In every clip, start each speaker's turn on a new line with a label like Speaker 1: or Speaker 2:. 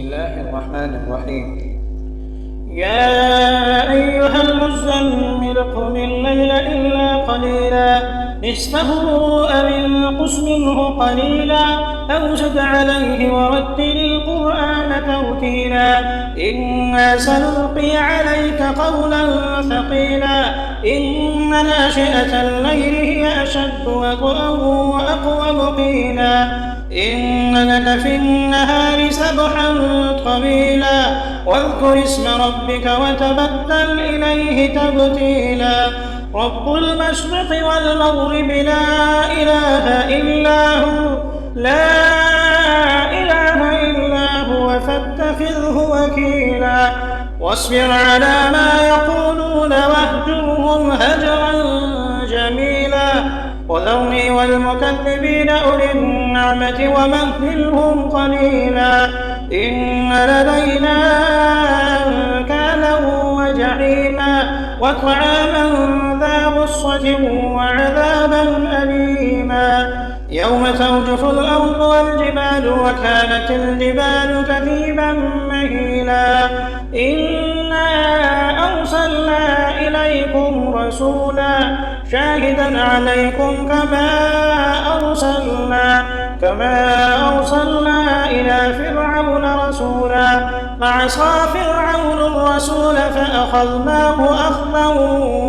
Speaker 1: الله الرحمن الرحيم.
Speaker 2: يا أيها المزمل قم الليل إلا قليلا نصفه أو انقص منه قليلا أو زد عليه ورتل القرآن ترتيلا إنا سنلقي عليك قولا ثقيلا إن ناشئة الليل هي أشد وطئا وأقوم قيلا إن لك في النهار سبحا طويلا واذكر اسم ربك وتبتل إليه تبتيلا رب المشرق والمغرب لا إله إلا هو فاتخذه وكيلا واصبر على ما يقولون واهجرهم هجرا جميلا وذرني والمكذبين أولي النعمة ومهلهم قليلا إن لدينا أنكالا وجحيما وطعاما ذا غصة وعذابا أليما يوم ترجف الأرض والجبال وكانت الجبال كثيبا مهيلا إنا أرسلنا إليكم رسولا شاهدا عليكم كما أرسلنا إلى فرعون رسولا فعصى فرعون الرسول فأخذناه أخذا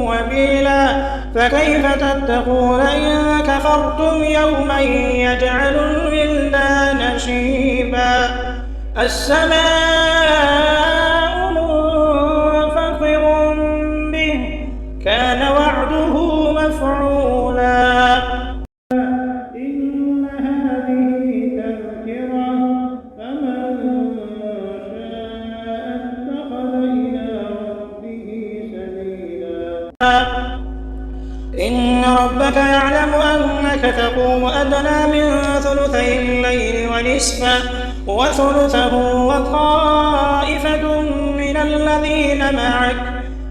Speaker 2: وبيلا فكيف تتقون إن كفرتم يوما يجعل الولدان شيبا السماء منفطر به كان وعده مفعولا إن هذه تذكرة فمن شاء اتخذ إلى ربه سبيلا إن ربك يعلم أنك تقوم أدنى من ثلثي الليل ونصفه وثلثه وطائفة من الذين معك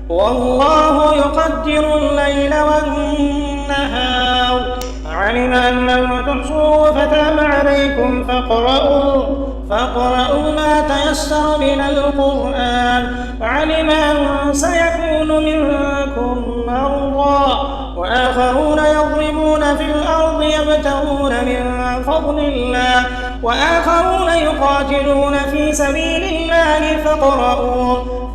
Speaker 2: والله يقدر الليل والنهار علم أن لم تحصوا فتاب عليكم فاقرؤوا ما تيسر من القرآن علم أن سيكون منكم مرضى وآخرون يضربون في الأرض يبتغون من فضل الله وآخرون يقاتلون في سبيل الله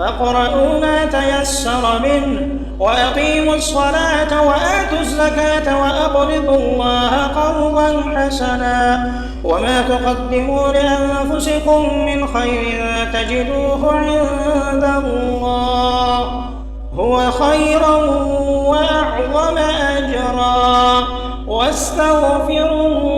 Speaker 2: فاقرؤوا ما تيسر منه وأقيموا الصلاة وآتوا الزكاة وأقرضوا الله قرضا حسنا وما تقدموا لأنفسكم من خير تجدوه عند الله هو خيرا وأعظم أجرا واستغفروا